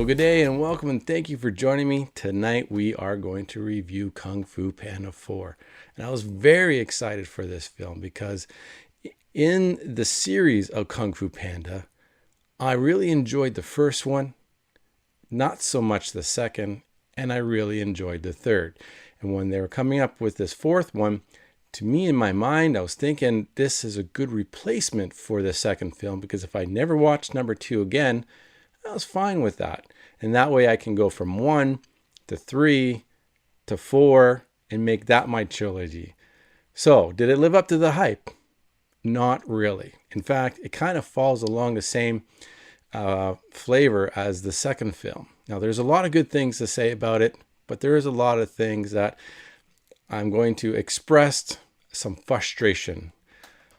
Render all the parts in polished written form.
Well, good day and welcome and thank you for joining me. Tonight we are going to review Kung Fu Panda 4. And I was very excited for this film because in the series of Kung Fu Panda, I really enjoyed the first one, not so much the second, and I really enjoyed the third. And when they were coming up with this fourth one, to me in my mind, I was thinking this is a good replacement for the second film because if I never watched number 2 again, I was fine with that. And that way I can go from 1 to 3 to 4 and make that my trilogy. So, did it live up to the hype? Not really. In fact, it kind of falls along the same flavor as the second film. Now, there's a lot of good things to say about it, but there is a lot of things that I'm going to express some frustration.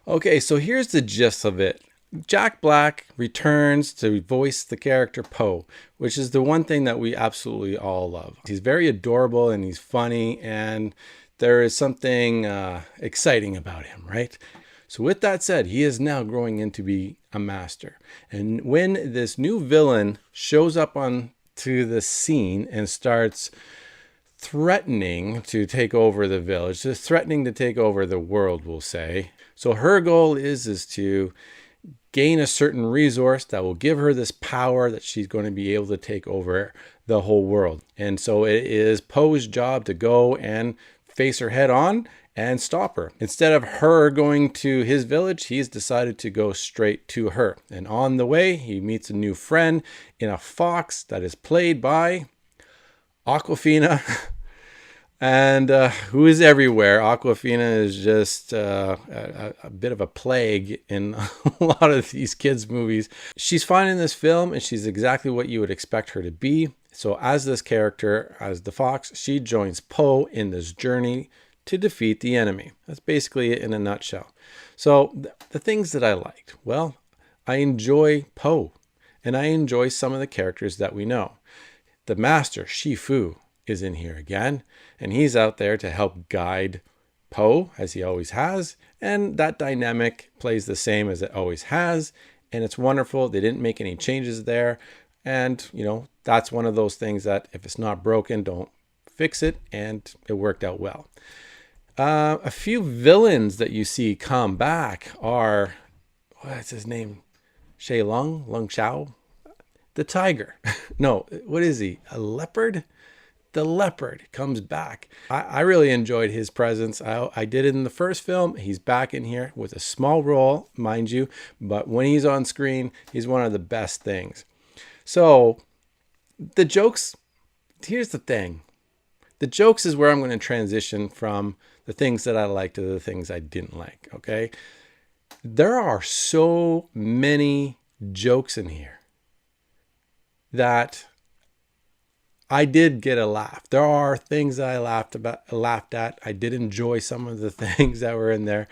Okay, so here's the gist of it. Jack Black returns to voice the character Po, which is the one thing that we absolutely all love. He's very adorable and he's funny, and there is something exciting about him, right? So with that said, he is now growing into be a master. And when this new villain shows up onto the scene and starts threatening to take over the village, just threatening to take over the world, we'll say. So her goal is to gain a certain resource that will give her this power that she's going to be able to take over the whole world. And so it is Poe's job to go and face her head on and stop her. Instead of her going to his village, he's decided to go straight to her. And on the way, he meets a new friend in a fox that is played by Awkwafina. And who is everywhere. Awkwafina is just a bit of a plague in a lot of these kids' movies. She's fine in this film, and she's exactly what you would expect her to be. So as this character, as the fox, she joins Po in this journey to defeat the enemy. That's basically it in a nutshell. So the things that I liked. Well, I enjoy Po, and I enjoy some of the characters that we know. The master, Shifu, is in here again, and he's out there to help guide Po as he always has, and that dynamic plays the same as it always has, and it's wonderful. They didn't make any changes there, and that's one of those things that if it's not broken, don't fix it, and it worked out well. A few villains that you see come back are, what's his name? Lung Shao? The tiger. No, what is he? A leopard? The leopard comes back. I really enjoyed his presence. I did it in the first film. He's back in here with a small role, mind you, but when he's on screen, he's one of the best things. So the jokes, here's the thing. The jokes is where I'm going to transition from the things that I liked to the things I didn't like, okay? There are so many jokes in here that I did get a laugh. There are things that I laughed at. I did enjoy some of the things that were in there.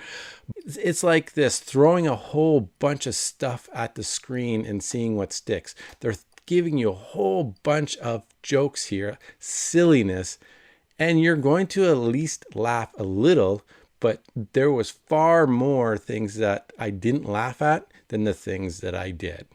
It's like this, throwing a whole bunch of stuff at the screen and seeing what sticks. They're giving you a whole bunch of jokes here, silliness, and you're going to at least laugh a little, but there was far more things that I didn't laugh at than the things that I did.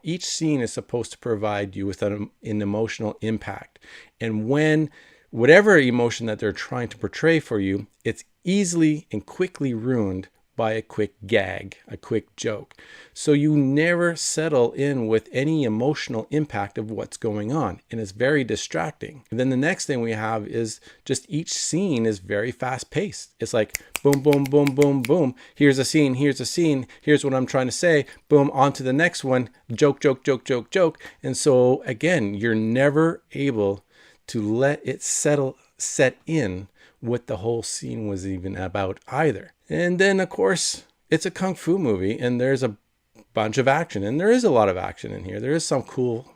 Each scene is supposed to provide you with an emotional impact. And when whatever emotion that they're trying to portray for you, it's easily and quickly ruined by a quick gag, a quick joke. So you never settle in with any emotional impact of what's going on. And it's very distracting. And then the next thing we have is just each scene is very fast paced. It's like boom, boom, boom, boom, boom. Here's a scene. Here's a scene. Here's what I'm trying to say. Boom, on to the next one. Joke, joke, joke, joke, joke. And so again, you're never able to let it set in what the whole scene was even about either. And then, of course, it's a kung fu movie, and there's a bunch of action, and there is a lot of action in here. There is some cool,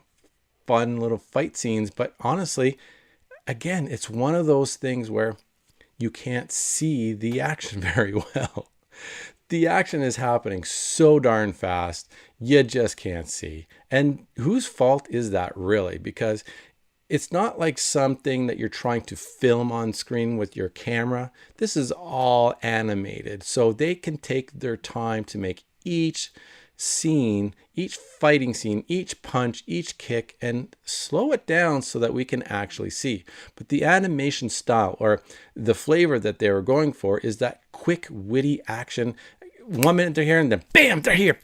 fun little fight scenes, but honestly, again, it's one of those things where you can't see the action very well. The action is happening so darn fast, you just can't see. And whose fault is that really? Because it's not like something that you're trying to film on screen with your camera. This is all animated. So they can take their time to make each scene, each fighting scene, each punch, each kick, and slow it down so that we can actually see. But the animation style, or the flavor that they were going for, is that quick, witty action. 1 minute they're here and then bam, they're here.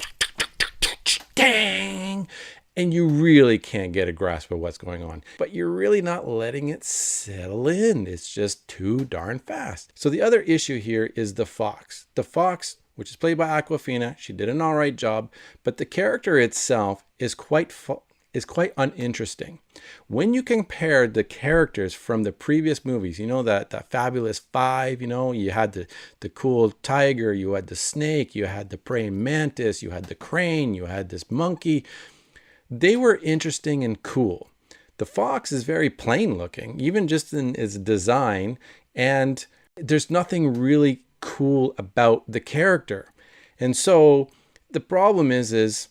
Dang! And you really can't get a grasp of what's going on. But you're really not letting it settle in. It's just too darn fast. So the other issue here is the fox. The fox, which is played by Awkwafina, she did an all right job, but the character itself is quite uninteresting. When you compare the characters from the previous movies, you know, that Fabulous Five, you know, you had the cool tiger, you had the snake, you had the praying mantis, you had the crane, you had this monkey. They were interesting and cool. The fox is very plain looking, even just in its design, and there's nothing really cool about the character. And so the problem is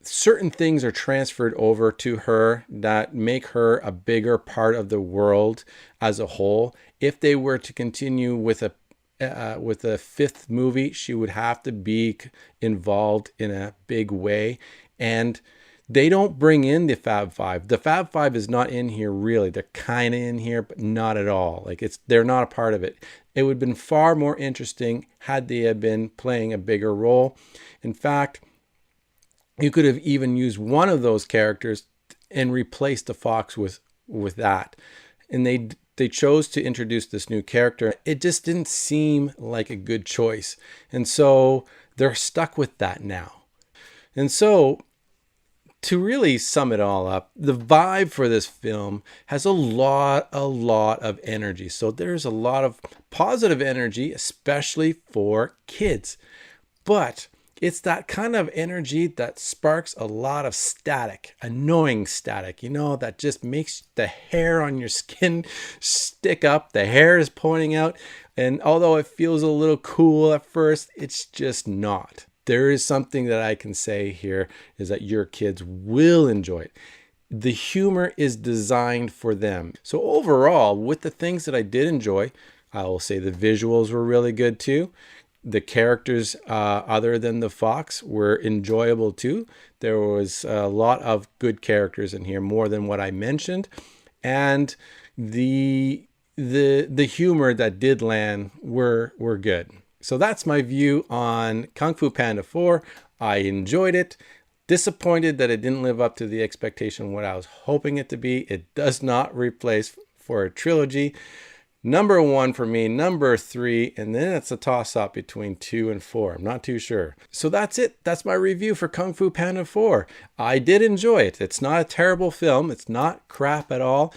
certain things are transferred over to her that make her a bigger part of the world as a whole. If they were to continue with a fifth movie, she would have to be involved in a big way. And they don't bring in the Fab Five. The Fab Five is not in here really. They're kind of in here, but not at all. Like they're not a part of it. It would have been far more interesting had they have been playing a bigger role. In fact, you could have even used one of those characters and replaced the fox with that. And they chose to introduce this new character. It just didn't seem like a good choice. And so they're stuck with that now. And so, to really sum it all up, the vibe for this film has a lot of energy. So there's a lot of positive energy, especially for kids. But it's that kind of energy that sparks a lot of static, annoying static, you know, that just makes the hair on your skin stick up. The hair is pointing out. And although it feels a little cool at first, it's just not. There is something that I can say here is that your kids will enjoy it. The humor is designed for them. So overall, with the things that I did enjoy, I will say the visuals were really good too. The characters, other than the fox, were enjoyable too. There was a lot of good characters in here, more than what I mentioned. And the humor that did land were good. So that's my view on Kung Fu Panda 4. I enjoyed it. Disappointed that it didn't live up to the expectation what I was hoping it to be. It does not replace for a trilogy. Number 1 for me, number 3, and then it's a toss-up between 2 and 4. I'm not too sure. So that's it. That's my review for Kung Fu Panda 4. I did enjoy it. It's not a terrible film. It's not crap at all.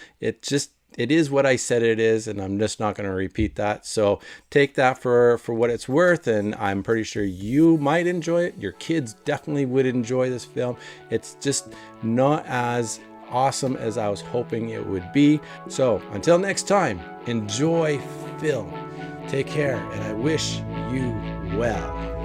It is what I said it is, and I'm just not going to repeat that. So take that for what it's worth, and I'm pretty sure you might enjoy it. Your kids definitely would enjoy this film. It's just not as awesome as I was hoping it would be. So until next time, enjoy film. Take care, and I wish you well.